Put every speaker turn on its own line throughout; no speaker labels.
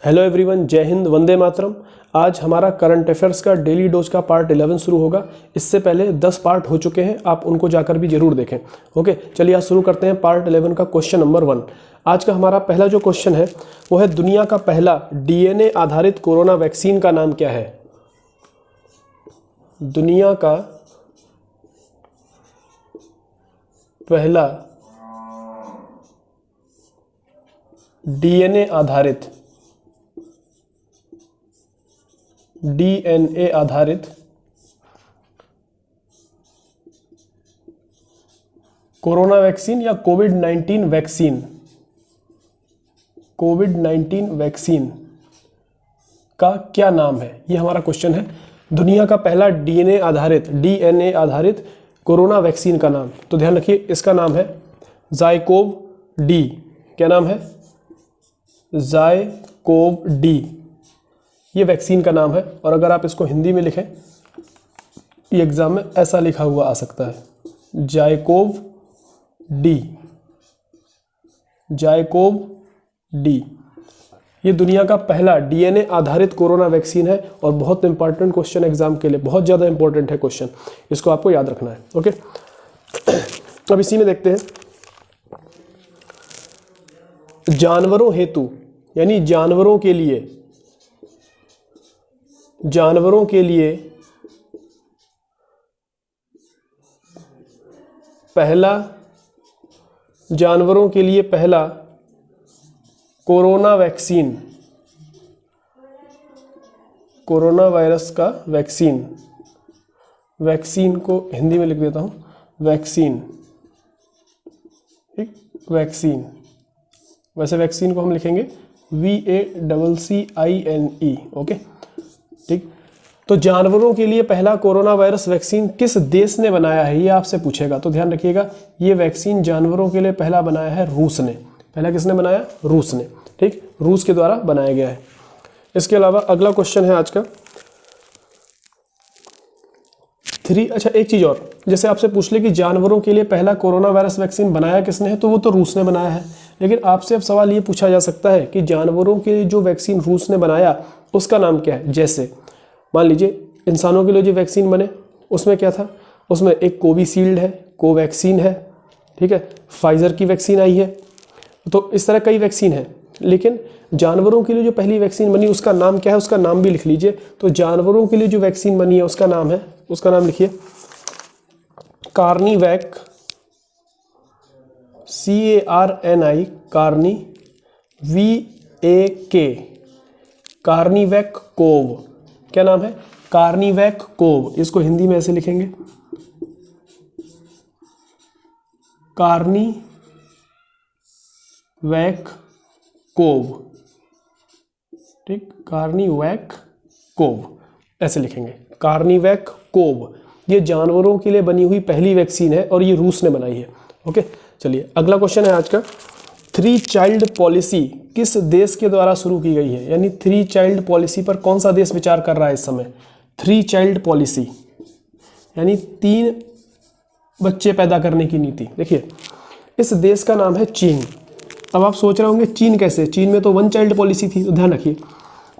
Hello everyone, जय हिंद, वंदे मातरम। आज हमारा करंट अफेयर्स का डेली डोज का पार्ट 11 शुरू होगा। इससे पहले 10 पार्ट हो चुके हैं, आप उनको जाकर भी जरूर देखें। ओके, चलिए आज शुरू करते हैं पार्ट 11 का क्वेश्चन नंबर 1। आज का हमारा पहला जो क्वेश्चन है वो है, दुनिया का पहला डीएनए आधारित कोरोना वैक्सीन का नाम क्या है? दुनिया का पहला डीएनए आधारित कोरोना वैक्सीन या कोविड-19 वैक्सीन का क्या नाम है? ये हमारा क्वेश्चन है। दुनिया का पहला डीएनए आधारित कोरोना वैक्सीन का नाम, तो ध्यान रखिए इसका नाम है ज़ाइकोव डी। क्या नाम है? ज़ाइकोव डी, ये वैक्सीन का नाम है। और अगर आप इसको हिंदी में लिखें, ये एग्जाम में ऐसा लिखा हुआ आ सकता है, ज़ाइकोव डी। ये दुनिया का पहला डीएनए आधारित कोरोना वैक्सीन है और बहुत इंपॉर्टेंट क्वेश्चन एग्जाम के लिए, बहुत ज़्यादा इंपॉर्टेंट है क्वेश्चन, इसको आपको याद रखना है। ओके, अब इसी में देखते हैं, जानवरों हेतु यानी जानवरों के लिए पहला कोरोना वायरस का वैक्सीन को हिंदी में लिख देता हूं, वैक्सीन। वैसे वैक्सीन को हम लिखेंगे VACCINE। ओके, ठीक। तो जानवरों के लिए पहला कोरोना वायरस वैक्सीन किस देश ने बनाया है, ये आपसे पूछेगा। तो ध्यान रखिएगा, ये वैक्सीन जानवरों के लिए पहला बनाया है रूस ने। पहला किसने बनाया? रूस ने। ठीक, रूस के द्वारा बनाया गया है। इसके अलावा अगला क्वेश्चन है आज का अच्छा, एक चीज और, जैसे आपसे पूछ ले कि जानवरों के लिए पहला कोरोना वायरस वैक्सीन बनाया किसने है, तो वो तो रूस ने बनाया है। लेकिन आपसे अब सवाल ये पूछा जा सकता है कि जानवरों के लिए जो वैक्सीन रूस ने बनाया उसका नाम क्या है? जैसे मान लीजिए इंसानों के लिए जो वैक्सीन बने उसमें क्या था? उसमें एक कोविशील्ड है, कोवैक्सीन है, ठीक है, फाइजर की वैक्सीन आई है। तो इस तरह कई वैक्सीन है। लेकिन जानवरों के लिए जो पहली वैक्सीन बनी उसका नाम क्या है? उसका नाम भी लिख लीजिए। तो जानवरों के लिए जो वैक्सीन बनी है उसका नाम लिखिए कार्निवैक, CARNI, कार्निवैक कोव। क्या नाम है? कार्निवैक कोव। इसको हिंदी में ऐसे लिखेंगे, कार्निवैक कोव। ठीक, कार्निवैक कोव ऐसे लिखेंगे, कार्निवैक कोव। ये जानवरों के लिए बनी हुई पहली वैक्सीन है और ये रूस ने बनाई है। ओके, चलिए अगला क्वेश्चन है आज का, 3 चाइल्ड पॉलिसी किस देश के द्वारा शुरू की गई है? यानी 3 चाइल्ड पॉलिसी पर कौन सा देश विचार कर रहा है इस समय? 3 चाइल्ड पॉलिसी यानी 3 बच्चे पैदा करने की नीति। देखिए, इस देश का नाम है चीन। अब आप सोच रहे होंगे चीन कैसे? चीन में तो 1 चाइल्ड पॉलिसी थी। तो ध्यान रखिए,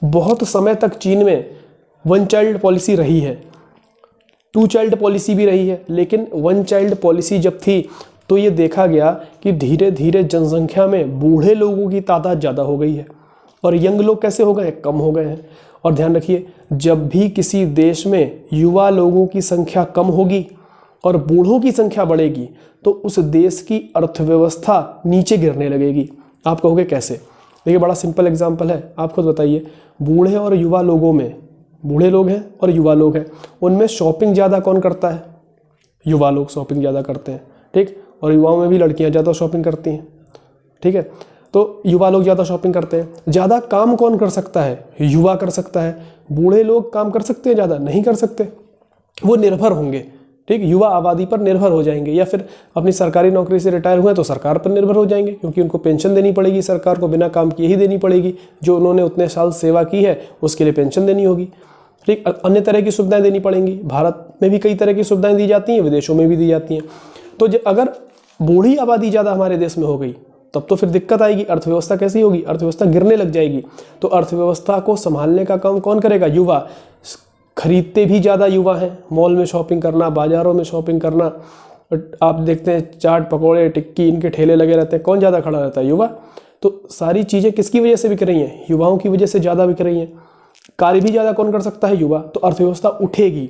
बहुत समय तक चीन में 1 चाइल्ड पॉलिसी रही है, 2 चाइल्ड पॉलिसी भी रही है। लेकिन 1 चाइल्ड पॉलिसी जब थी तो ये देखा गया कि धीरे धीरे जनसंख्या में बूढ़े लोगों की तादाद ज़्यादा हो गई है और यंग लोग कैसे हो गए? कम हो गए हैं। और ध्यान रखिए, जब भी किसी देश में युवा लोगों की संख्या कम होगी और बूढ़ों की संख्या बढ़ेगी तो उस देश की अर्थव्यवस्था नीचे गिरने लगेगी। आप कहोगे कैसे? देखिए, बड़ा सिंपल एग्जाम्पल है, आप खुद बताइए। बूढ़े और युवा लोगों में, बूढ़े लोग हैं और युवा लोग हैं, उनमें शॉपिंग ज़्यादा कौन करता है? युवा लोग शॉपिंग ज़्यादा करते हैं। ठीक, और युवाओं में भी लड़कियां ज़्यादा शॉपिंग करती हैं। ठीक है, तो युवा लोग ज़्यादा शॉपिंग करते हैं। ज़्यादा काम कौन कर सकता है? युवा कर सकता है। बूढ़े लोग काम कर सकते हैं? ज़्यादा नहीं कर सकते, वो निर्भर होंगे। ठीक, युवा आबादी पर निर्भर हो जाएंगे, या फिर अपनी सरकारी नौकरी से रिटायर हुए तो सरकार पर निर्भर हो जाएंगे, क्योंकि उनको पेंशन देनी पड़ेगी, सरकार को बिना काम किए ही देनी पड़ेगी। जो उन्होंने उतने साल सेवा की है उसके लिए पेंशन देनी होगी। ठीक, अन्य तरह की सुविधाएं देनी पड़ेंगी। भारत में भी कई तरह की सुविधाएं दी जाती हैं, विदेशों में भी दी जाती हैं। तो अगर बूढ़ी आबादी ज़्यादा हमारे देश में हो गई तब तो फिर दिक्कत आएगी, अर्थव्यवस्था कैसी होगी, अर्थव्यवस्था गिरने लग जाएगी। तो अर्थव्यवस्था को संभालने का काम कौन करेगा, युवा। खरीदते भी ज़्यादा युवा हैं, मॉल में शॉपिंग करना, बाज़ारों में शॉपिंग करना, आप देखते हैं चाट पकौड़े टिक्की इनके ठेले लगे रहते हैं, कौन ज़्यादा खड़ा रहता है, युवा। तो सारी चीज़ें किसकी वजह से बिक रही हैं, युवाओं की वजह से ज़्यादा बिक रही हैं। कार्य भी ज़्यादा कौन कर सकता है, युवा। तो अर्थव्यवस्था उठेगी।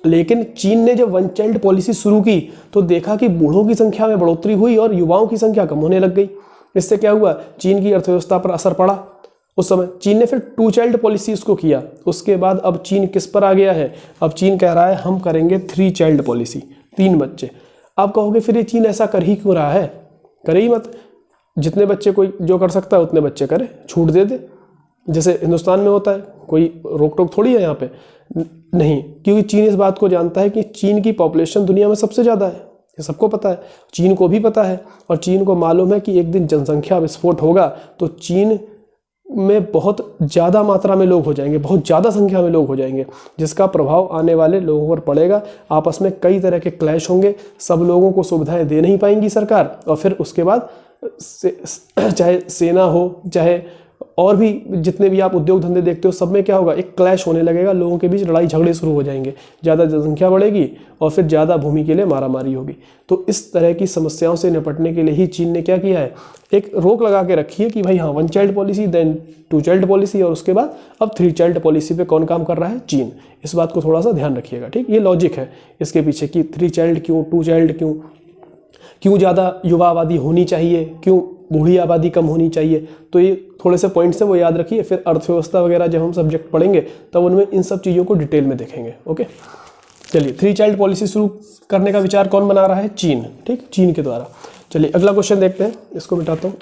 लेकिन चीन ने जब वन चाइल्ड पॉलिसी शुरू की तो देखा कि बूढ़ों की संख्या में बढ़ोतरी हुई और युवाओं की संख्या कम होने लग गई। इससे क्या हुआ, चीन की अर्थव्यवस्था पर असर पड़ा। उस समय चीन ने फिर 2 चाइल्ड पॉलिसी इसको किया। उसके बाद अब चीन किस पर आ गया है, अब चीन कह रहा है हम करेंगे 3 चाइल्ड पॉलिसी, 3 बच्चे। आप कहोगे फिर ये चीन ऐसा कर ही क्यों रहा है, करे ही मत, जितने बच्चे कोई जो कर सकता है उतने बच्चे करे, छूट दे दे, जैसे हिंदुस्तान में होता है, कोई रोक टोक थोड़ी है यहाँ पे। नहीं, क्योंकि चीन इस बात को जानता है कि चीन की पॉपुलेशन दुनिया में सबसे ज़्यादा है, ये सबको पता है, चीन को भी पता है। और चीन को मालूम है कि एक दिन जनसंख्या विस्फोट होगा तो चीन में बहुत ज़्यादा मात्रा में लोग हो जाएंगे, बहुत ज़्यादा संख्या में लोग हो जाएंगे, जिसका प्रभाव आने वाले लोगों पर पड़ेगा। आपस में कई तरह के क्लैश होंगे, सब लोगों को सुविधाएं दे नहीं पाएंगी सरकार, और फिर उसके बाद चाहे सेना हो, चाहे और भी जितने भी आप उद्योग धंधे देखते हो, सब में क्या होगा, एक क्लैश होने लगेगा, लोगों के बीच लड़ाई झगड़े शुरू हो जाएंगे, ज़्यादा जनसंख्या बढ़ेगी और फिर ज़्यादा भूमि के लिए मारामारी होगी। तो इस तरह की समस्याओं से निपटने के लिए ही चीन ने क्या किया है, एक रोक लगा के रखी है कि भाई हाँ 1 child policy, then 2 child policy, और उसके बाद अब 3 चाइल्ड पॉलिसी पे कौन काम कर रहा है, चीन। इस बात को थोड़ा सा ध्यान रखिएगा, ठीक। ये लॉजिक है इसके पीछे कि 3 चाइल्ड क्यों, 2 चाइल्ड क्यों, क्यों ज़्यादा युवा आबादी होनी चाहिए, क्यों बूढ़ी आबादी कम होनी चाहिए। तो ये थोड़े से पॉइंट्स हैं, वो याद रखिए। फिर अर्थव्यवस्था वगैरह जब हम सब्जेक्ट पढ़ेंगे तब उनमें इन सब चीज़ों को डिटेल में देखेंगे। ओके, चलिए 3 चाइल्ड पॉलिसी शुरू करने का विचार कौन बना रहा है, चीन, ठीक, चीन के द्वारा। चलिए अगला क्वेश्चन देखते हैं, इसको मिटाता हूँ।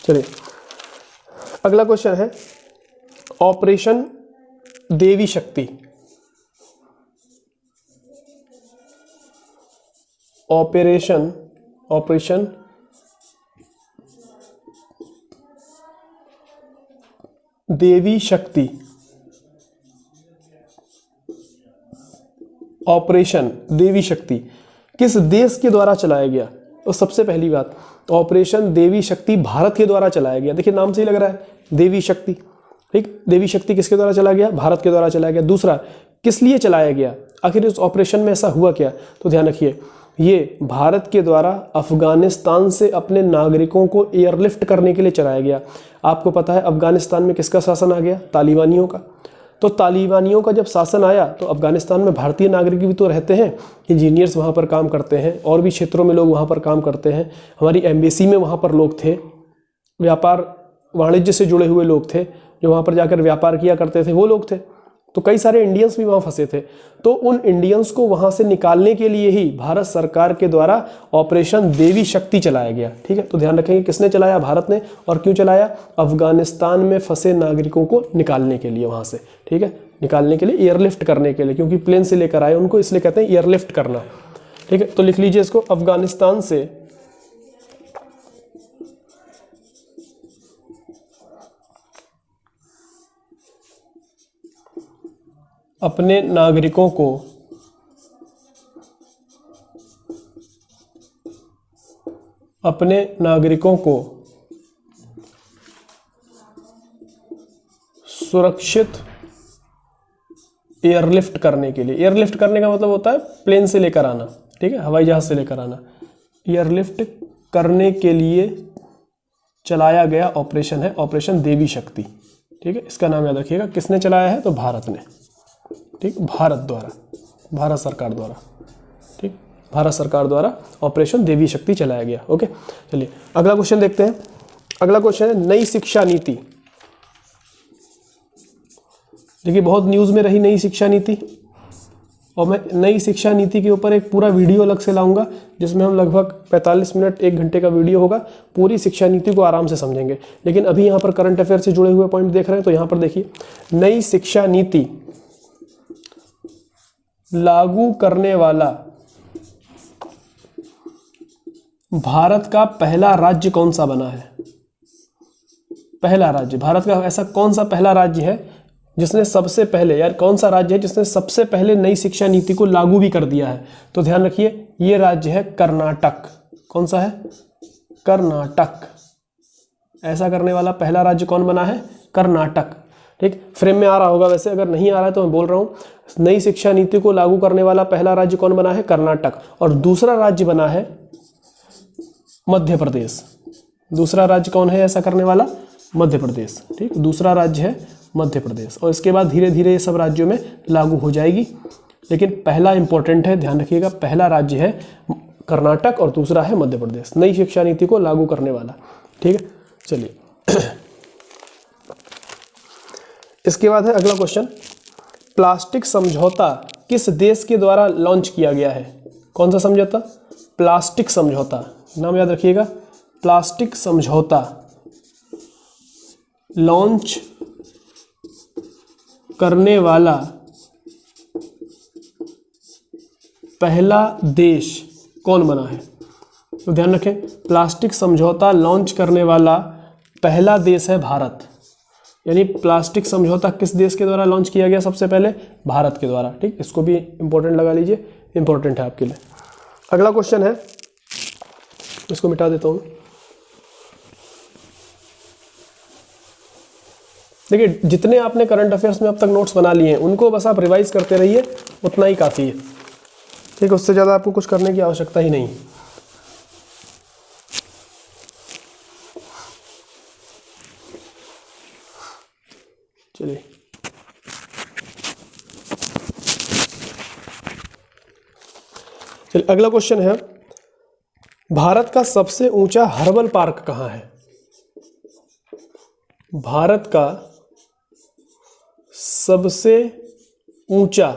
चलिए अगला क्वेश्चन है ऑपरेशन देवी शक्ति। ऑपरेशन देवी शक्ति, ऑपरेशन देवी शक्ति किस देश के द्वारा चलाया गया। तो सबसे पहली बात, ऑपरेशन देवी शक्ति भारत के द्वारा चलाया गया। देखिए नाम से ही लग रहा है देवी शक्ति, ठीक, देवी शक्ति किसके द्वारा चलाया गया, भारत के द्वारा चलाया गया। दूसरा, किस लिए चलाया गया, आखिर इस ऑपरेशन में ऐसा हुआ क्या। तो ध्यान रखिए, ये भारत के द्वारा अफगानिस्तान से अपने नागरिकों को एयरलिफ्ट करने के लिए चलाया गया। आपको पता है अफगानिस्तान में किसका शासन आ गया, तालिबानियों का। तो तालिबानियों का जब शासन आया तो अफगानिस्तान में भारतीय नागरिक भी तो रहते हैं, इंजीनियर्स वहाँ पर काम करते हैं, और भी क्षेत्रों में लोग वहाँ पर काम करते हैं। हमारी एम्बेसी में वहाँ पर लोग थे, व्यापार वाणिज्य से जुड़े हुए लोग थे, जो वहाँ पर जाकर व्यापार किया करते थे, वो लोग थे। तो कई सारे इंडियंस भी वहाँ फंसे थे। तो उन इंडियंस को वहाँ से निकालने के लिए ही भारत सरकार के द्वारा ऑपरेशन देवी शक्ति चलाया गया, ठीक है। तो ध्यान रखेंगे किसने चलाया, भारत ने। और क्यों चलाया, अफगानिस्तान में फंसे नागरिकों को निकालने के लिए वहाँ से, ठीक है, निकालने के लिए, एयरलिफ्ट करने के लिए, क्योंकि प्लेन से लेकर आए उनको, इसलिए कहते हैं एयरलिफ्ट करना, ठीक है। तो लिख लीजिए इसको, अफगानिस्तान से अपने नागरिकों को सुरक्षित एयरलिफ्ट करने के लिए। एयरलिफ्ट करने का मतलब होता है प्लेन से लेकर आना, ठीक है, हवाई जहाज से लेकर आना। एयरलिफ्ट करने के लिए चलाया गया ऑपरेशन है ऑपरेशन देवी शक्ति, ठीक है। इसका नाम याद रखिएगा, किसने चलाया है, तो भारत ने, ठीक, भारत द्वारा, भारत सरकार द्वारा, ठीक, भारत सरकार द्वारा ऑपरेशन देवी शक्ति चलाया गया। ओके, चलिए अगला क्वेश्चन देखते हैं। अगला क्वेश्चन है नई शिक्षा नीति। देखिए बहुत न्यूज़ में रही नई शिक्षा नीति, और मैं नई शिक्षा नीति के ऊपर एक पूरा वीडियो अलग से लाऊंगा, जिसमें हम लगभग 45 मिनट 1 घंटे का वीडियो होगा, पूरी शिक्षा नीति को आराम से समझेंगे। लेकिन अभी यहाँ पर करंट अफेयर से जुड़े हुए पॉइंट देख रहे हैं, तो यहाँ पर देखिए, नई शिक्षा नीति लागू करने वाला भारत का पहला राज्य कौन सा बना है? पहला राज्य, भारत का ऐसा कौन सा पहला राज्य है जिसने सबसे पहले, यार कौन सा राज्य है जिसने सबसे पहले नई शिक्षा नीति को लागू भी कर दिया है? तो ध्यान रखिए, ये राज्य है कर्नाटक। कौन सा है? कर्नाटक। ऐसा करने वाला पहला राज्य कौन बना है? कर्नाटक। ठीक, फ्रेम में आ रहा होगा वैसे, अगर नहीं आ रहा है तो मैं बोल रहा हूँ, नई शिक्षा नीति को लागू करने वाला पहला राज्य कौन बना है? कर्नाटक। और दूसरा राज्य बना है मध्य प्रदेश। दूसरा राज्य कौन है ऐसा करने वाला? मध्य प्रदेश। ठीक, दूसरा राज्य है मध्य प्रदेश। और इसके बाद धीरे धीरे ये सब राज्यों में लागू हो जाएगी, लेकिन पहला इंपॉर्टेंट है, ध्यान रखिएगा, पहला राज्य है कर्नाटक और दूसरा है मध्य प्रदेश, नई शिक्षा नीति को लागू करने वाला। ठीक है, चलिए इसके बाद है अगला क्वेश्चन, प्लास्टिक समझौता किस देश के द्वारा लॉन्च किया गया है? कौन सा समझौता? प्लास्टिक समझौता, नाम याद रखिएगा, प्लास्टिक समझौता लॉन्च करने वाला पहला देश कौन बना है? तो ध्यान रखें, प्लास्टिक समझौता लॉन्च करने वाला पहला देश है भारत। यानी प्लास्टिक समझौता किस देश के द्वारा लॉन्च किया गया सबसे पहले? भारत के द्वारा। ठीक, इसको भी इंपॉर्टेंट लगा लीजिए, इंपॉर्टेंट है आपके लिए। अगला क्वेश्चन है, इसको मिटा देता हूं। देखिए, जितने आपने करंट अफेयर्स में अब तक नोट्स बना लिए हैं उनको बस आप रिवाइज करते रहिए, उतना ही काफ़ी है। ठीक, उससे ज़्यादा आपको कुछ करने की आवश्यकता ही नहीं। चलिए अगला क्वेश्चन है, भारत का सबसे ऊंचा हर्बल पार्क कहाँ है? भारत का सबसे ऊंचा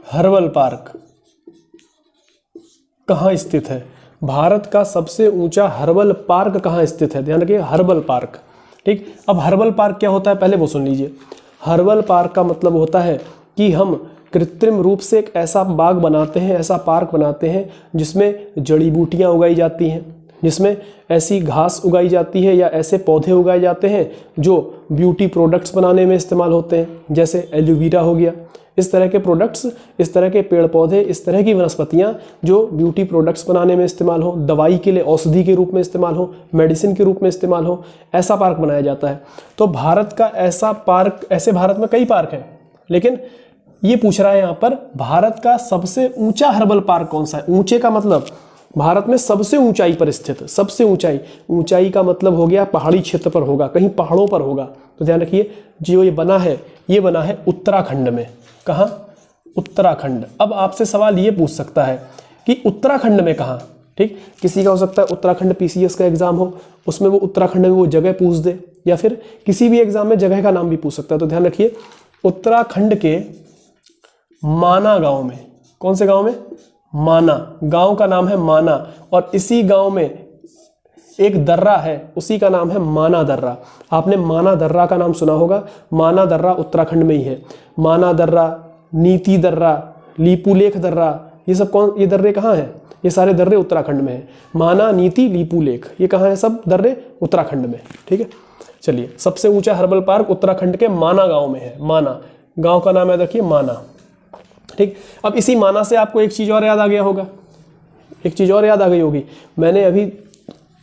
हर्बल पार्क कहाँ स्थित है? भारत का सबसे ऊंचा हर्बल पार्क कहाँ स्थित है? ध्यान रखिए, हर्बल पार्क। ठीक, अब हर्बल पार्क क्या होता है पहले वो सुन लीजिए। हर्बल पार्क का मतलब होता है कि हम कृत्रिम रूप से एक ऐसा बाग बनाते हैं, ऐसा पार्क बनाते हैं जिसमें जड़ी बूटियां उगाई जाती हैं, जिसमें ऐसी घास उगाई जाती है या ऐसे पौधे उगाए जाते हैं जो ब्यूटी प्रोडक्ट्स बनाने में इस्तेमाल होते हैं, जैसे एलोवेरा हो गया। इस तरह के प्रोडक्ट्स, इस तरह के पेड़ पौधे, इस तरह की वनस्पतियां जो ब्यूटी प्रोडक्ट्स बनाने में इस्तेमाल हो, दवाई के लिए औषधि के रूप में इस्तेमाल हो, मेडिसिन के रूप में इस्तेमाल हो, ऐसा पार्क बनाया जाता है। तो भारत का ऐसा पार्क, ऐसे भारत में कई पार्क हैं, लेकिन ये पूछ रहा है यहाँ पर भारत का सबसे ऊंचा हर्बल पार्क कौन सा है? ऊंचे का मतलब भारत में सबसे ऊंचाई पर स्थित, सबसे ऊंचाई, ऊंचाई का मतलब हो गया पहाड़ी क्षेत्र पर होगा, कहीं पहाड़ों पर होगा। तो ध्यान रखिए, जो ये बना है उत्तराखंड में। कहाँ? उत्तराखंड। अब आपसे सवाल ये पूछ सकता है कि उत्तराखंड में कहाँ? ठीक, किसी का हो सकता है उत्तराखंड पीसीएस का एग्जाम हो, उसमें वो उत्तराखंड में वो जगह पूछ दे, या फिर किसी भी एग्जाम में जगह का नाम भी पूछ सकता है। तो ध्यान रखिए, उत्तराखंड के माना गांव में, कौन से गांव में? माना, गांव का नाम है माना, और इसी गांव में एक दर्रा है, उसी का नाम है माना दर्रा। आपने माना दर्रा का नाम सुना होगा, माना दर्रा उत्तराखंड में ही है। माना दर्रा, नीति दर्रा, लीपुलेख दर्रा, ये सब कौन, ये दर्रे कहाँ हैं? ये सारे दर्रे उत्तराखंड में हैं। माना, नीति, लीपुलेख, ये कहाँ है? सब दर्रे उत्तराखंड में। ठीक है, चलिए, सबसे ऊंचा हर्बल पार्क उत्तराखंड के माना गांव में है। माना गांव का नाम याद रखिए, माना। ठीक, अब इसी माना से आपको एक चीज और याद आ गया होगा, एक चीज और याद आ गई होगी। मैंने अभी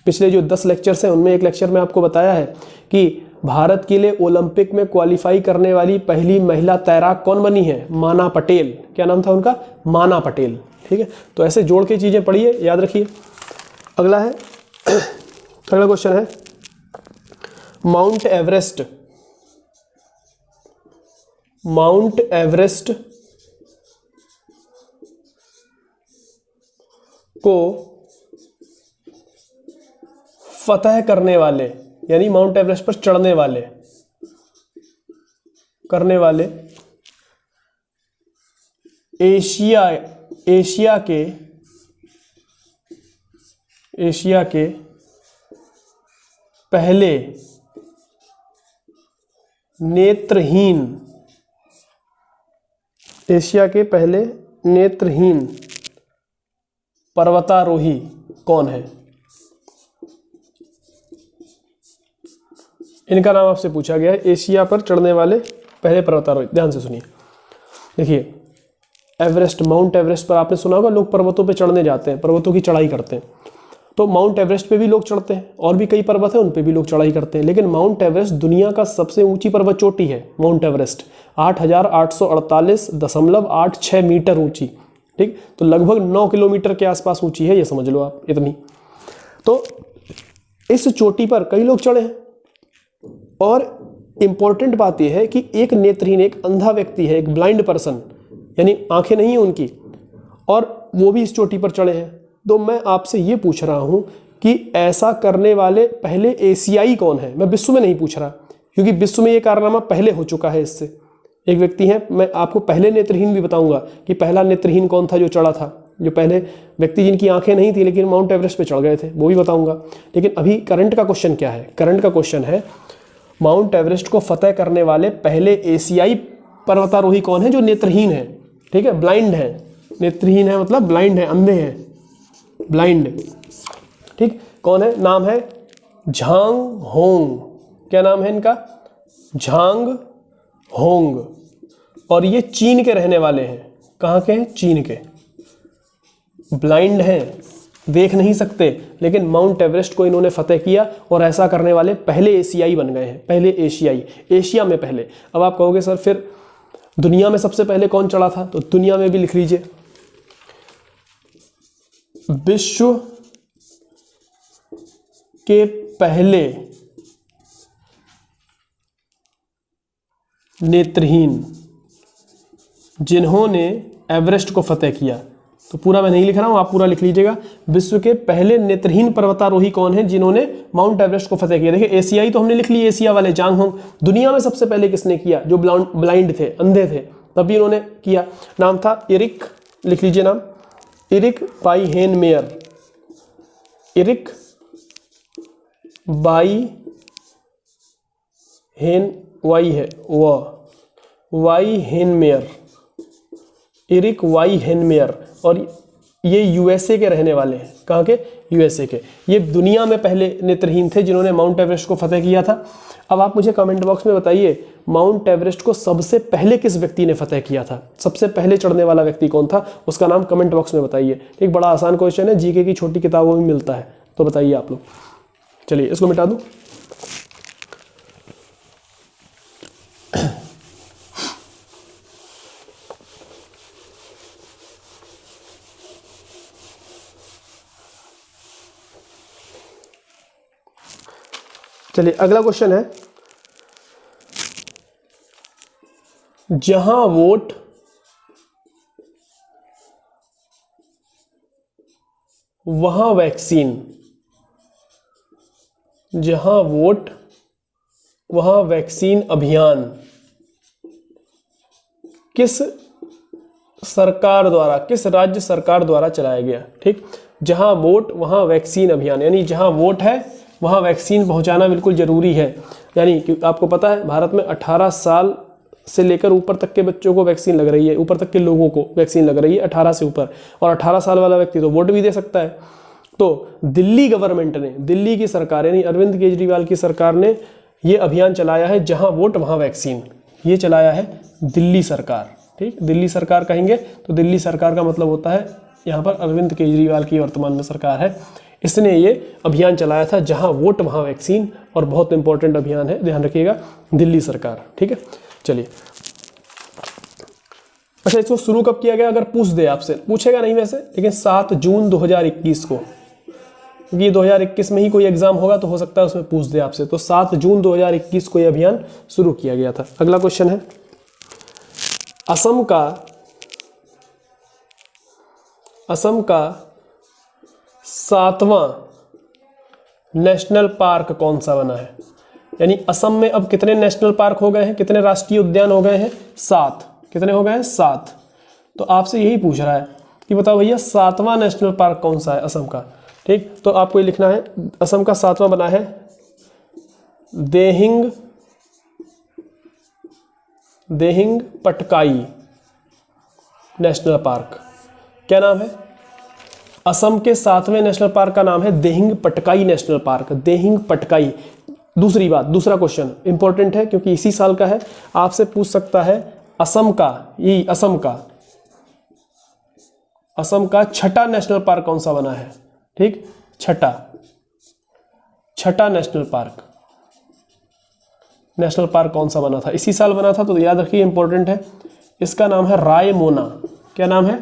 पिछले जो 10 लेक्चर्स हैं उनमें एक लेक्चर में आपको बताया है कि भारत के लिए ओलंपिक में क्वालिफाई करने वाली पहली महिला तैराक कौन बनी है? माना पटेल। क्या नाम था उनका? माना पटेल। ठीक है, तो ऐसे जोड़ के चीजें पढ़िए, याद रखिए। अगला है, अगला क्वेश्चन है, माउंट एवरेस्ट, माउंट एवरेस्ट को फतह करने वाले, यानी माउंट एवरेस्ट पर चढ़ने वाले, करने वाले एशिया के पहले नेत्रहीन एशिया के पहले नेत्रहीन पर्वतारोही कौन है? इनका नाम आपसे पूछा गया है, एशिया पर चढ़ने वाले पहले पर्वतारोही। ध्यान से सुनिए, देखिए एवरेस्ट, माउंट एवरेस्ट पर आपने सुना होगा लोग पर्वतों पे चढ़ने जाते हैं, पर्वतों की चढ़ाई करते हैं। तो माउंट एवरेस्ट पे भी लोग चढ़ते हैं, और भी कई पर्वत हैं उन पे भी लोग चढ़ाई करते हैं, लेकिन माउंट एवरेस्ट दुनिया का सबसे ऊंची पर्वत चोटी है। माउंट एवरेस्ट 8,848.86 मीटर ऊंची, ठीक, तो लगभग 9 किलोमीटर के आसपास ऊंची है, ये समझ लो आप इतनी। तो इस चोटी पर कई लोग चढ़े हैं, और इंपॉर्टेंट बात यह है कि एक नेत्रहीन, एक अंधा व्यक्ति है, एक ब्लाइंड पर्सन, यानी आंखें नहीं है उनकी, और वो भी इस चोटी पर चढ़े हैं। तो मैं आपसे ये पूछ रहा हूं कि ऐसा करने वाले पहले एशियाई कौन है? मैं विश्व में नहीं पूछ रहा, क्योंकि विश्व में ये कारनामा पहले हो चुका है इससे। एक व्यक्ति है, मैं आपको पहले नेत्रहीन भी बताऊंगा कि पहला नेत्रहीन कौन था जो चढ़ा था, जो पहले व्यक्ति जिनकी आंखें नहीं थी लेकिन माउंट एवरेस्ट पे चढ़ गए थे, वो भी बताऊंगा। लेकिन अभी करंट का क्वेश्चन क्या है? करंट का क्वेश्चन है माउंट एवरेस्ट को फतेह करने वाले पहले एशियाई पर्वतारोही कौन है जो नेत्रहीन है, ठीक है, ब्लाइंड है। नेत्रहीन है मतलब ब्लाइंड है, अंधे हैं, ब्लाइंड, ठीक। कौन है? नाम है झांग होंग। क्या नाम है इनका? झांग होंग। और ये चीन के रहने वाले हैं। कहाँ के हैं? चीन के। ब्लाइंड हैं, देख नहीं सकते, लेकिन माउंट एवरेस्ट को इन्होंने फतेह किया, और ऐसा करने वाले पहले एशियाई बन गए हैं, पहले एशियाई, एशिया में पहले। अब आप कहोगे सर फिर दुनिया में सबसे पहले कौन चढ़ा था? तो दुनिया में भी लिख लीजिए, विश्व के पहले नेत्रहीन जिन्होंने एवरेस्ट को फतेह किया। तो पूरा मैं नहीं लिख रहा हूं, आप पूरा लिख लीजिएगा। विश्व के पहले नेत्रहीन पर्वतारोही कौन है जिन्होंने माउंट एवरेस्ट को फतेह किया? देखिए एशियाई तो हमने लिख ली, एशिया वाले झांग होंग। दुनिया में सबसे पहले किसने किया? जो ब्लाइंड थे, अंधे थे, तभी इन्होंने किया। नाम था इरिक, लिख लीजिए नाम, इरिक बाई हेनमेयर। इरिक बाई हेन, वाई है वाई हेनमेयर, इरिक वाई हेनमेयर। और ये यूएसए के रहने वाले हैं। कहाँ के? यूएसए के। ये दुनिया में पहले नेत्रहीन थे जिन्होंने माउंट एवरेस्ट को फतेह किया था। अब आप मुझे कमेंट बॉक्स में बताइए, माउंट एवरेस्ट को सबसे पहले किस व्यक्ति ने फतेह किया था? सबसे पहले चढ़ने वाला व्यक्ति कौन था? उसका नाम कमेंट बॉक्स में बताइए। एक बड़ा आसान क्वेश्चन है, जीके की छोटी किताबों में मिलता है, तो बताइए आप लोग। चलिए इसको मिटा दूं। चलिए अगला क्वेश्चन है, जहां वोट वहां वैक्सीन, जहां वोट वहां वैक्सीन अभियान किस सरकार द्वारा, किस राज्य सरकार द्वारा चलाया गया? ठीक, जहां वोट वहां वैक्सीन अभियान, यानी जहां वोट है वहां वैक्सीन पहुंचाना बिल्कुल जरूरी है। यानी कि आपको पता है भारत में 18 साल से लेकर ऊपर तक के बच्चों को वैक्सीन लग रही है, ऊपर तक के लोगों को वैक्सीन लग रही है 18 से ऊपर, और 18 साल वाला व्यक्ति तो वोट भी दे सकता है। तो दिल्ली गवर्नमेंट ने, दिल्ली की सरकार यानी अरविंद केजरीवाल की सरकार ने ये अभियान चलाया है, जहां वोट वहां वैक्सीन। ये चलाया है दिल्ली सरकार। ठीक, दिल्ली सरकार कहेंगे तो दिल्ली सरकार का मतलब होता है यहाँ पर अरविंद केजरीवाल की वर्तमान में सरकार है, इसने ये अभियान चलाया था जहां वोट वहां वैक्सीन, और बहुत इंपॉर्टेंट अभियान है, ध्यान रखिएगा, दिल्ली सरकार। ठीक है, चलिए। अच्छा, इसको शुरू कब किया गया? अगर पूछ दे आपसे, पूछेगा नहीं वैसे, लेकिन 7 जून 2021 को, क्योंकि 2021 में ही कोई एग्जाम होगा तो हो सकता है उसमें पूछ दे आपसे। तो 7 जून 2021 को यह अभियान शुरू किया गया था। अगला क्वेश्चन है, असम का 7वां नेशनल पार्क कौन सा बना है? यानी असम में अब कितने नेशनल पार्क हो गए हैं, कितने राष्ट्रीय उद्यान हो गए हैं? 7। कितने हो गए हैं? 7। तो आपसे यही पूछ रहा है कि बताओ भैया 7वां नेशनल पार्क कौन सा है असम का? ठीक, तो आपको ये लिखना है, असम का 7वां बना है देहिंग पटकाई नेशनल पार्क। क्या नाम है? असम के 7वें नेशनल पार्क का नाम है देहिंग पटकाई नेशनल पार्क। देहिंग पटकाई। दूसरी बात, दूसरा क्वेश्चन इंपॉर्टेंट है क्योंकि इसी साल का है, आपसे पूछ सकता है असम का छठा नेशनल पार्क कौन सा बना है? ठीक, छठा नेशनल पार्क कौन सा बना था? इसी साल बना था, तो याद रखिए इंपॉर्टेंट है। इसका नाम है रायमोना। क्या नाम है?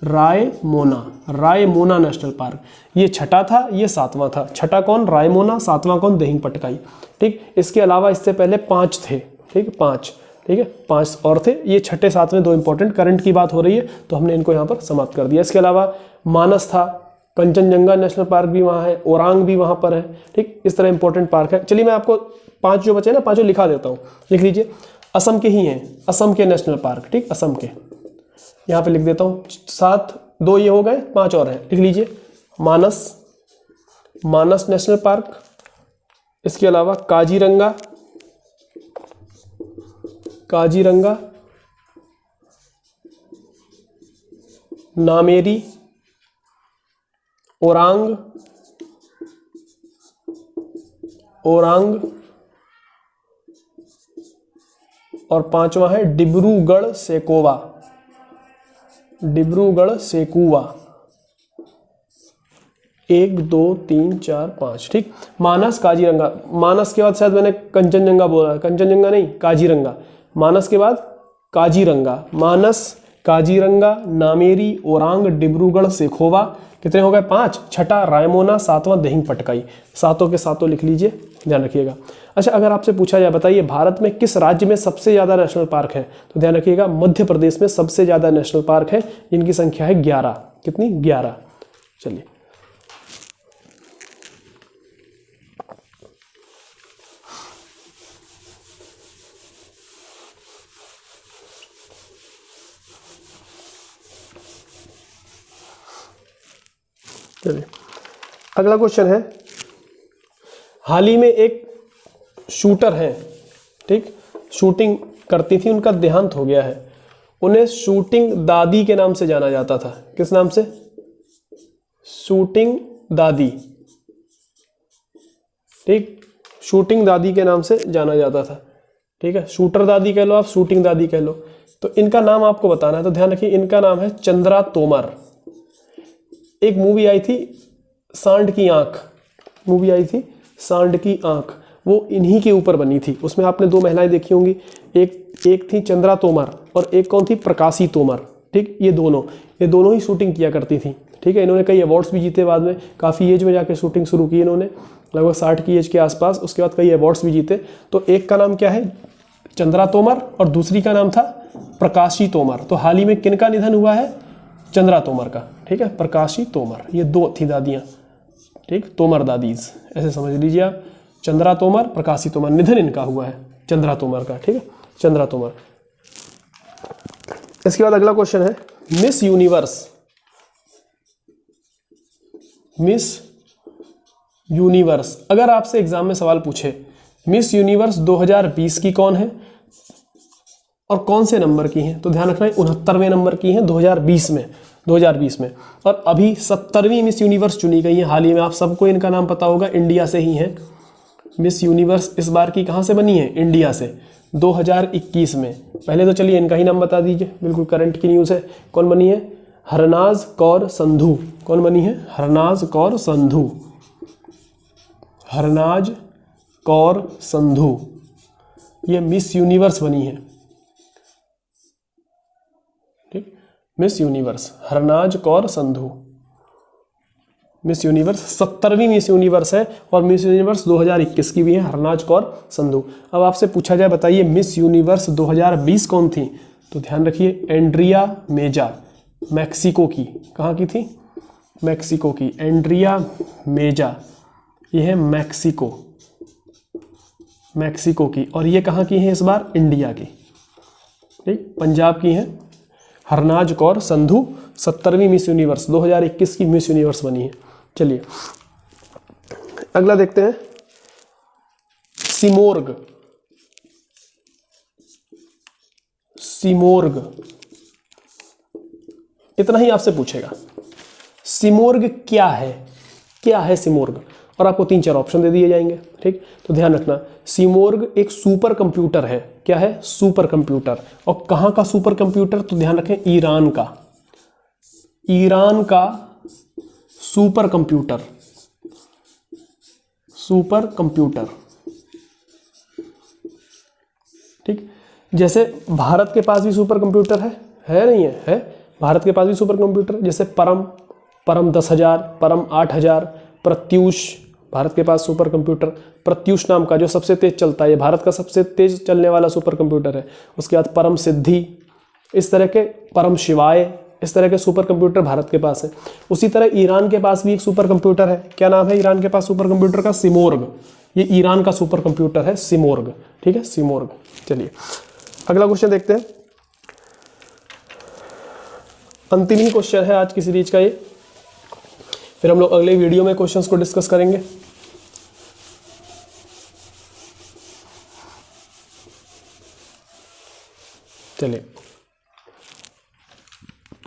Raimona national park. ये छठा था, ये 7वां था। छठा कौन? रायमोना, 7वां कौन? देहिंग पटकाई। ठीक, इसके अलावा इससे पहले 5 थे। ठीक, 5, ठीक है, 5 और थे। ये छठे 7वें 2 इंपॉर्टेंट, करंट की बात हो रही है तो हमने इनको यहाँ पर समाप्त कर दिया। इसके अलावा मानस था, कंचनजंगा नेशनल पार्क भी वहाँ है, ओरांग भी वहाँ पर है। ठीक, इस तरह इंपॉर्टेंट पार्क है। चलिए मैं आपको 5 जो बचे ना, 5 लिखा देता हूँ, लिख लीजिए। असम के ही हैं, असम के नेशनल पार्क। ठीक, असम के यहाँ पे लिख देता हूँ। 7, 2 ये हो गए, 5 और हैं, लिख लीजिए। मानस नेशनल पार्क, इसके अलावा काजीरंगा, नामेरी, ओरांग और 5वां है डिब्रूगढ़ सेकुवा। 1 2 3 4 5। ठीक, मानस, काजीरंगा। मानस के बाद शायद मैंने कंचनजंगा बोला, कंचनजंगा नहीं, काजीरंगा। मानस के बाद काजीरंगा, मानस, काजीरंगा, नामेरी, ओरांग, डिब्रूगढ़ सेखोवा। कितने हो गए? 5। छठा रायमोना, 7वां देहिंग पटकाई। 7 के 7 लिख लीजिए, ध्यान रखिएगा। अच्छा, अगर आपसे पूछा जाए बताइए भारत में किस राज्य में सबसे ज़्यादा नेशनल पार्क है, तो ध्यान रखिएगा मध्य प्रदेश में सबसे ज़्यादा नेशनल पार्क है, जिनकी संख्या है 11। कितनी? 11। चलिए, अगला क्वेश्चन है, हाल ही में एक शूटर हैं, ठीक, शूटिंग करती थी, उनका देहांत हो गया है। उन्हें शूटिंग दादी के नाम से जाना जाता था। किस नाम से? शूटिंग दादी। ठीक, शूटिंग दादी के नाम से जाना जाता था। ठीक है, शूटर दादी कह लो आप, शूटिंग दादी कह लो, तो इनका नाम आपको बताना है। तो ध्यान रखिए, इनका नाम है चंद्रा तोमर। एक मूवी आई थी सांड की आंख, वो इन्हीं के ऊपर बनी थी। उसमें आपने 2 महिलाएं देखी होंगी, एक थी चंद्रा तोमर और एक कौन थी? प्रकाशी तोमर। ठीक, ये दोनों ही शूटिंग किया करती थी। ठीक है, इन्होंने कई अवार्ड्स भी जीते बाद में, काफ़ी एज में जाकर शूटिंग शुरू की इन्होंने, लगभग 60 की एज के आसपास। उसके बाद कई अवार्ड्स भी जीते। तो एक का नाम क्या है? चंद्रा तोमर, और दूसरी का नाम था प्रकाशी तोमर। तो हाल ही में किन का निधन हुआ है? चंद्रा तोमर का। ठीक है, प्रकाशी तोमर, ये 2 थी दादियाँ। ठीक, तोमर दादीज, ऐसे समझ लीजिए आप। चंद्रा तोमर, प्रकाशी तोमर, निधन इनका हुआ है चंद्रा तोमर का। ठीक है, चंद्रा तोमर। इसके बाद अगला क्वेश्चन है मिस यूनिवर्स। अगर आपसे एग्जाम में सवाल पूछे मिस यूनिवर्स 2020 की कौन है और कौन से नंबर की हैं, तो ध्यान रखना है 69वें नंबर की हैं 2020 में। और अभी 70वीं मिस यूनिवर्स चुनी गई है हाल ही में। आप सबको इनका नाम पता होगा, इंडिया से ही है। मिस यूनिवर्स इस बार की कहाँ से बनी है? इंडिया से, 2021 में। पहले तो चलिए इनका ही नाम बता दीजिए, बिल्कुल करंट की न्यूज़ है। कौन बनी है? हरनाज कौर संधू। कौन बनी है? हरनाज कौर संधू, ये मिस यूनिवर्स बनी है। ठीक, Miss Universe Harnaaz Kaur Sandhu, Miss Universe 70वीं मिस यूनिवर्स है, और मिस यूनिवर्स 2021 की भी है, हरनाज कौर संधू। अब आपसे पूछा जाए बताइए मिस यूनिवर्स 2020 कौन थी, तो ध्यान रखिए एंड्रिया मेजा, मैक्सिको की। कहाँ की थी? मैक्सिको की। एंड्रिया मेजा, ये है मैक्सिको की, और ये कहाँ की है इस बार? इंडिया की। ठीक, पंजाब की है। हरनाज कौर संधू 70वीं मिस यूनिवर्स 2021 की मिस यूनिवर्स बनी है। चलिए अगला देखते हैं, सिमोर्ग इतना ही आपसे पूछेगा। सिमोर्ग क्या है, क्या है सिमोर्ग, और आपको 3-4 ऑप्शन दे दिए जाएंगे। ठीक, तो ध्यान रखना, सिमोर्ग एक सुपर कंप्यूटर है। क्या है? Super computer. और कहाँ का सुपर कंप्यूटर? तो ध्यान रखें, ईरान का, ईरान का सुपर कंप्यूटर, सुपर कंप्यूटर। ठीक, जैसे भारत के पास भी सुपर कंप्यूटर है नहीं है? है, भारत के पास भी सुपर कंप्यूटर, जैसे परम 10,000, परम 8,000, प्रत्यूष, भारत के पास सुपर कंप्यूटर प्रत्यूष नाम का जो सबसे तेज चलता है, ये भारत का सबसे तेज चलने वाला सुपर कंप्यूटर है। उसके बाद परम सिद्धि, इस तरह के, परम शिवाय, इस तरह के सुपर कंप्यूटर भारत के पास है। उसी तरह ईरान के पास भी एक सुपर कंप्यूटर है। क्या नाम है ईरान के पास सुपर कंप्यूटर का? सिमोर्ग। ये ईरान का सुपर कंप्यूटर है, सिमोर्ग। ठीक है, सिमोर्ग। चलिए अगला क्वेश्चन देखते हैं, अंतिम ही क्वेश्चन है आज की सीरीज का ये, फिर हम लोग अगले वीडियो में क्वेश्चंस को डिस्कस करेंगे। चलिए,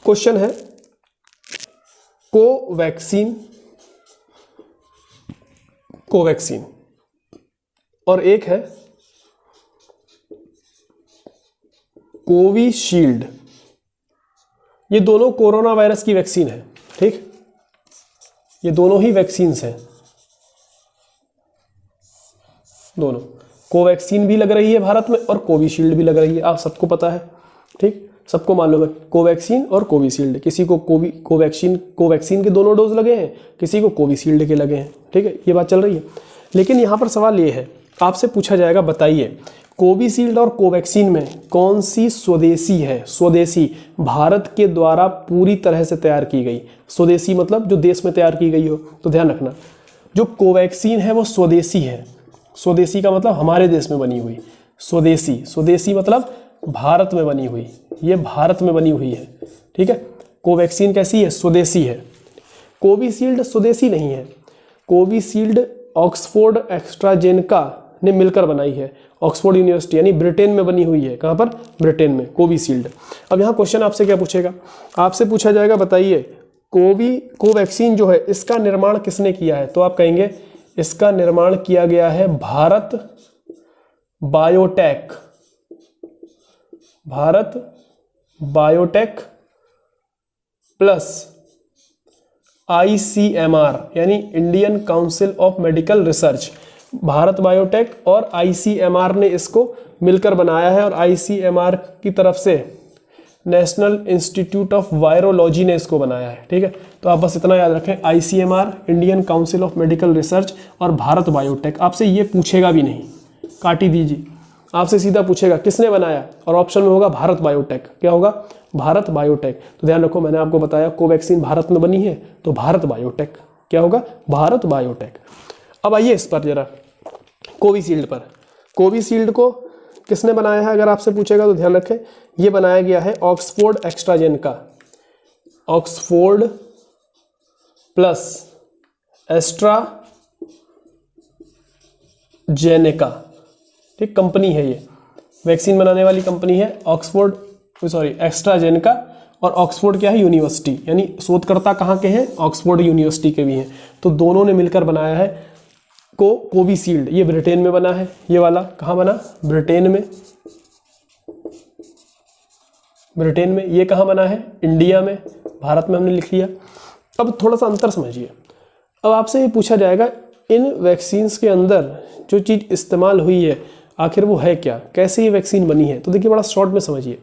क्वेश्चन है कोवैक्सीन, कोवैक्सीन, और एक है कोविशील्ड। ये दोनों कोरोना वायरस की वैक्सीन है। ठीक, ये दोनों ही वैक्सीन्स हैं, दोनों। कोवैक्सीन भी लग रही है भारत में और कोविशील्ड भी लग रही है, आप सबको पता है। ठीक, सबको मालूम है कोवैक्सीन और कोविशील्ड। किसी को कोवैक्सीन के दोनों डोज लगे हैं, किसी को कोविशील्ड के लगे हैं। ठीक है, ये बात चल रही है। लेकिन यहाँ पर सवाल ये है, आपसे पूछा जाएगा बताइए कोविशील्ड और कोवैक्सीन में कौन सी स्वदेशी है? स्वदेशी, भारत के द्वारा पूरी तरह से तैयार की गई। स्वदेशी मतलब जो देश में तैयार की गई हो। तो ध्यान रखना, जो कोवैक्सीन है वो स्वदेशी है। स्वदेशी का मतलब हमारे देश में बनी हुई। स्वदेशी, स्वदेशी मतलब भारत में बनी हुई, ये भारत में बनी हुई है। ठीक है, कोवैक्सीन कैसी है? स्वदेशी है। कोविशील्ड स्वदेशी नहीं है। कोविशील्ड ऑक्सफोर्ड एस्ट्राजेनेका ने मिलकर बनाई है, ऑक्सफोर्ड यूनिवर्सिटी यानी ब्रिटेन में बनी हुई है। कहाँ पर? ब्रिटेन में, कोविशील्ड। अब यहाँ क्वेश्चन आपसे क्या पूछेगा? आपसे पूछा जाएगा बताइए कोवैक्सीन जो है इसका निर्माण किसने किया है? तो आप कहेंगे इसका निर्माण किया गया है Bharat biotech, Bharat biotech plus ICMR यानी Indian council of medical research. Bharat biotech और ICMR ने इसको मिलकर बनाया है, और ICMR की तरफ से नेशनल इंस्टीट्यूट ऑफ वायरोलॉजी ने इसको बनाया है। ठीक है, तो आप बस इतना याद रखें, ICMR, Indian council of medical research, और भारत बायोटेक। आपसे ये पूछेगा भी नहीं, काट ही दीजिए, आपसे सीधा पूछेगा किसने बनाया, और ऑप्शन में होगा भारत बायोटेक। क्या होगा? भारत बायोटेक। तो ध्यान रखो, मैंने आपको बताया कोवैक्सीन भारत में बनी है, तो भारत बायोटेक। क्या होगा? भारत बायोटेक। अब आइए इस पर जरा, कोविशील्ड पर। कोविशील्ड को किसने बनाया है अगर आपसे पूछेगा तो ध्यान रखें, ये बनाया गया है Oxford AstraZeneca, Oxford plus AstraZeneca. ठीक, कंपनी है ये, वैक्सीन बनाने वाली कंपनी है ऑक्सफोर्ड, सॉरी एस्ट्राजेनेका। और ऑक्सफोर्ड क्या है? यूनिवर्सिटी, यानी शोधकर्ता कहाँ के हैं? ऑक्सफोर्ड यूनिवर्सिटी के भी हैं। तो दोनों ने मिलकर बनाया है कोविशील्ड। ये ब्रिटेन में बना है, ये वाला कहाँ बना? ब्रिटेन में, ब्रिटेन में। ये कहाँ बना है? इंडिया में, भारत में हमने लिख लिया। अब थोड़ा सा अंतर समझिए। अब आपसे ये पूछा जाएगा इन वैक्सीन्स के अंदर जो चीज़ इस्तेमाल हुई है आखिर वो है क्या, कैसे ये वैक्सीन बनी है? तो देखिए बड़ा शॉर्ट में समझिए,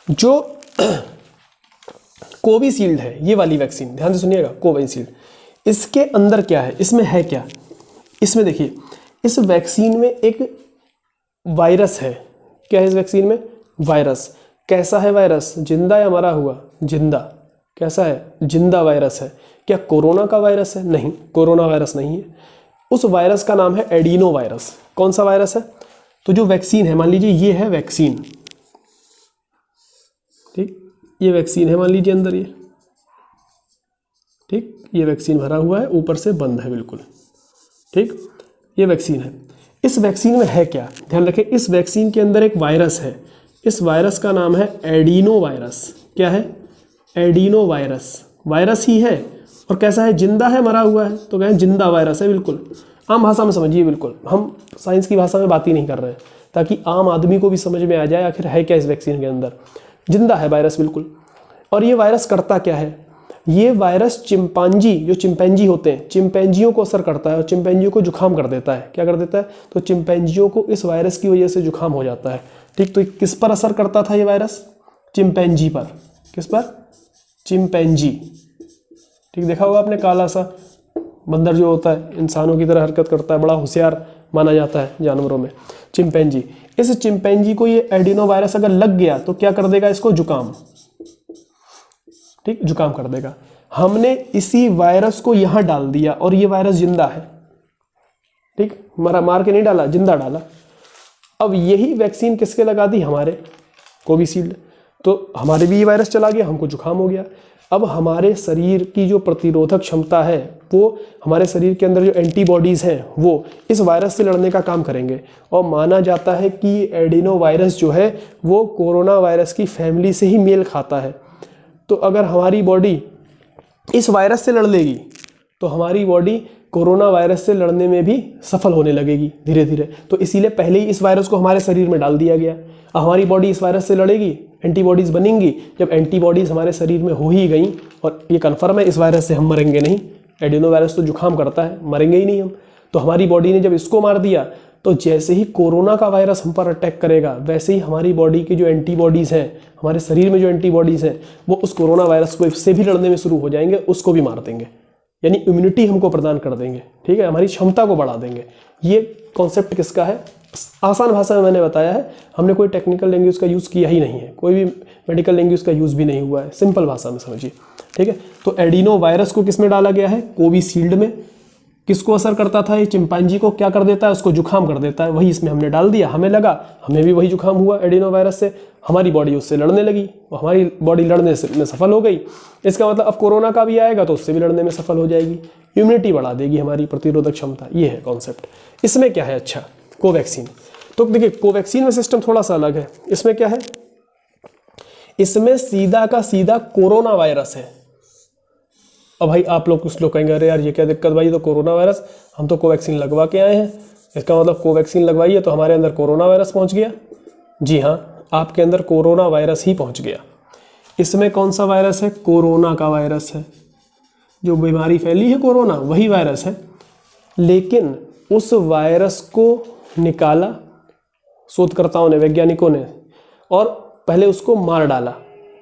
जो कोविशील्ड है ये वाली वैक्सीन, ध्यान से सुनिएगा, कोविशील्ड, इसके अंदर क्या है, इसमें है क्या? इसमें देखिए, इस वैक्सीन में एक वायरस है। क्या है इस वैक्सीन में? वायरस। कैसा है वायरस? जिंदा या मरा हुआ? जिंदा। कैसा है? जिंदा वायरस है। क्या कोरोना का वायरस है? नहीं, कोरोना वायरस नहीं है। उस वायरस का नाम है एडिनो वायरस। कौन सा वायरस है? तो जो वैक्सीन है, मान लीजिए ये है वैक्सीन, ठीक, ये वैक्सीन है मान लीजिए अंदर ये, ठीक, ये वैक्सीन भरा हुआ है, ऊपर से बंद है बिल्कुल, ठीक, ये वैक्सीन है। इस वैक्सीन में है क्या? ध्यान रखें, इस वैक्सीन के अंदर एक वायरस है। इस वायरस का नाम है एडिनो वायरस। क्या है? एडिनो वायरस, वायरस ही है और कैसा है, जिंदा है, मरा हुआ है, तो कहें जिंदा वायरस है। बिल्कुल आम भाषा में समझिए, बिल्कुल हम साइंस की भाषा में बात ही नहीं कर रहे हैं, ताकि आम आदमी को भी समझ में आ जाए आखिर है क्या इस वैक्सीन के अंदर। जिंदा है वायरस बिल्कुल। और ये वायरस करता क्या है, ये वायरस चिंपांजी, जो चिंपैंजी होते हैं, चिंपैंजियों को असर करता है और चिंपैंजियों को जुकाम कर देता है। क्या कर देता है, तो चिंपैंजियों को इस वायरस की वजह से जुकाम हो जाता है। ठीक, तो किस पर असर करता था ये वायरस, चिंपैंजी पर। किस पर, चिंपैंजी। ठीक, देखा होगा आपने, काला सा बंदर जो होता है इंसानों की तरह हरकत करता है, बड़ा होशियार माना जाता है जानवरों में, चिंपैंजी। इस चिंपैंजी को ये एडिनो वायरस अगर लग गया तो क्या कर देगा, इसको जुकाम। ठीक, जुकाम कर देगा। हमने इसी वायरस को यहां डाल दिया और ये वायरस जिंदा है। ठीक, मार के नहीं डाला, जिंदा डाला। अब यही वैक्सीन किसके लगा दी, हमारे कोविशील्ड। तो हमारे भी ये वायरस चला गया, हमको जुकाम हो गया। अब हमारे शरीर की जो प्रतिरोधक क्षमता है, वो हमारे शरीर के अंदर जो एंटीबॉडीज़ हैं वो इस वायरस से लड़ने का काम करेंगे। और माना जाता है कि एडिनो वायरस जो है वो कोरोना वायरस की फैमिली से ही मेल खाता है। तो अगर हमारी बॉडी इस वायरस से लड़ लेगी तो हमारी बॉडी कोरोना वायरस से लड़ने में भी सफल होने लगेगी धीरे धीरे। तो इसीलिए पहले ही इस वायरस को हमारे शरीर में डाल दिया गया। अब हमारी बॉडी इस वायरस से लड़ेगी, एंटीबॉडीज़ बनेंगी। जब एंटीबॉडीज़ हमारे शरीर में हो ही गई, और ये कन्फर्म है इस वायरस से हम मरेंगे नहीं, एडिनो वायरस तो जुकाम करता है, मरेंगे ही नहीं हम। तो हमारी बॉडी ने जब इसको मार दिया, तो जैसे ही कोरोना का वायरस हम पर अटैक करेगा, वैसे ही हमारी बॉडी की जो एंटीबॉडीज़ हैं, हमारे शरीर में जो एंटीबॉडीज़ हैं, वो उस कोरोना वायरस को इससे भी लड़ने में शुरू हो जाएंगे, उसको भी मार देंगे। यानी इम्यूनिटी हमको प्रदान कर देंगे। ठीक है, हमारी क्षमता को बढ़ा देंगे। ये कॉन्सेप्ट किसका है, आसान भाषा में मैंने बताया है, हमने कोई टेक्निकल लैंग्वेज का यूज़ किया ही नहीं है, कोई भी मेडिकल लैंग्वेज का यूज़ भी नहीं हुआ है, सिंपल भाषा में समझिए। ठीक है, तो एडिनो वायरस को किस में डाला गया है, कोविशील्ड में। किसको असर करता था, ये चिंपांजी को क्या कर देता है, उसको जुकाम कर देता है। वही इसमें हमने डाल दिया, हमें लगा, हमें भी वही जुकाम हुआ एडिनो वायरस से, हमारी बॉडी उससे लड़ने लगी, हमारी बॉडी लड़ने में सफल हो गई। इसका मतलब अब कोरोना का भी आएगा तो उससे भी लड़ने में सफल हो जाएगी, इम्यूनिटी बढ़ा देगी हमारी प्रतिरोधक क्षमता। ये है कॉन्सेप्ट। इसमें क्या है, अच्छा कोवैक्सीन। तो देखिए कोवैक्सीन में सिस्टम थोड़ा सा अलग है। इसमें क्या है, इसमें सीधा का सीधा कोरोना वायरस है। अब भाई आप लोग कुछ लोग कहेंगे अरे यार ये क्या दिक्कत भाई, तो कोरोना वायरस, हम तो कोवैक्सीन लगवा के आए हैं, इसका मतलब कोवैक्सीन लगवाई है तो हमारे अंदर कोरोना वायरस पहुंच गया। जी हाँ, आपके अंदर कोरोना वायरस ही पहुंच गया। इसमें कौन सा वायरस है, कोरोना का वायरस है। जो बीमारी फैली है कोरोना, वही वायरस है। लेकिन उस वायरस को निकाला शोधकर्ताओं ने, वैज्ञानिकों ने, और पहले उसको मार डाला,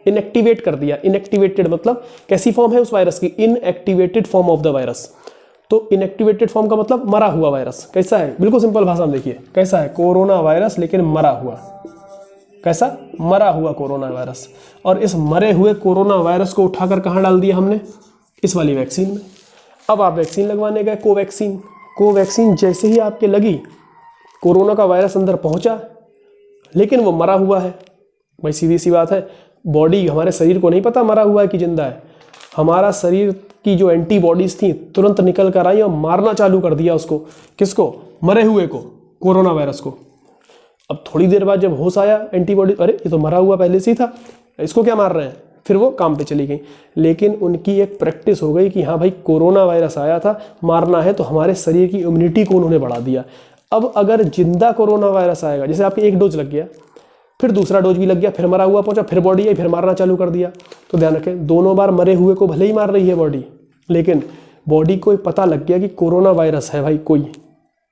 इनएक्टिवेट कर दिया। इनएक्टिवेटेड मतलब कैसी फॉर्म है उस वायरस की, inactivated form of the virus. तो इनएक्टिवेटेड फॉर्म का मतलब मरा हुआ वायरस। कैसा है, बिल्कुल सिंपल भाषा में देखिए, कैसा है, कोरोना वायरस लेकिन मरा हुआ। कैसा, मरा हुआ कोरोना वायरस। और इस मरे हुए कोरोना वायरस को उठाकर कहाँ डाल दिया हमने, इस वाली वैक्सीन में। अब आप वैक्सीन लगवाने गए, कोवैक्सीन। कोवैक्सीन जैसे ही आपके लगी, कोरोना का वायरस अंदर पहुंचा, लेकिन वो मरा हुआ है। भाई सीधी सी बात है, बॉडी, हमारे शरीर को नहीं पता मरा हुआ है कि जिंदा है। हमारा शरीर की जो एंटीबॉडीज थी तुरंत निकल कर आई और मारना चालू कर दिया उसको। किसको, मरे हुए को, कोरोना वायरस को। अब थोड़ी देर बाद जब होश आया, एंटीबॉडी, अरे ये तो मरा हुआ पहले से ही था, इसको क्या मार रहे हैं, फिर वो काम पे चली गई। लेकिन उनकी एक प्रैक्टिस हो गई कि हाँ भाई कोरोना वायरस आया था, मारना है, तो हमारे शरीर की इम्यूनिटी को उन्होंने बढ़ा दिया। अब अगर जिंदा कोरोना वायरस आएगा, जैसे आपके एक डोज लग गया, फिर दूसरा डोज भी लग गया, फिर मरा हुआ पहुंचा, फिर बॉडी आई, फिर मारना चालू कर दिया। तो ध्यान रखें, दोनों बार मरे हुए को भले ही मार रही है बॉडी, लेकिन बॉडी को पता लग गया कि कोरोना वायरस है भाई कोई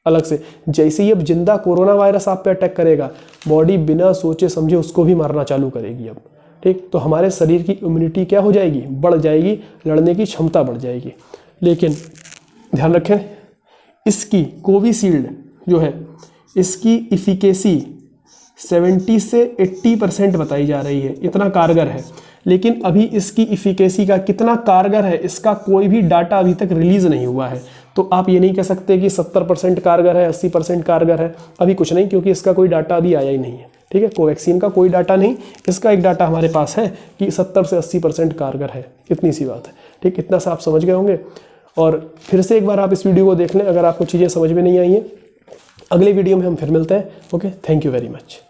अलग से। जैसे ही अब जिंदा कोरोना वायरस आप पे अटैक करेगा, बॉडी बिना सोचे समझे उसको भी मारना चालू करेगी अब। ठीक, तो हमारे शरीर की इम्यूनिटी क्या हो जाएगी, बढ़ जाएगी, लड़ने की क्षमता बढ़ जाएगी। लेकिन ध्यान रखें, इसकी कोविशील्ड जो है, इसकी इफिकेसी 70 से 80% बताई जा रही है, इतना कारगर है। लेकिन अभी इसकी इफिकेसी का कितना कारगर है, इसका कोई भी डाटा अभी तक रिलीज नहीं हुआ है। तो आप ये नहीं कह सकते कि 70% कारगर है, 80% कारगर है, अभी कुछ नहीं, क्योंकि इसका कोई डाटा अभी आया ही नहीं है। ठीक है, कोवैक्सीन का कोई डाटा नहीं, इसका एक डाटा हमारे पास है कि 70 से 80% कारगर है, इतनी सी बात है। ठीक, इतना सा आप समझ गए होंगे। और फिर से एक बार आप इस वीडियो को देख लें अगर आपको चीज़ें समझ में नहीं आई हैं। अगले वीडियो में हम फिर मिलते हैं। Okay, thank you very much.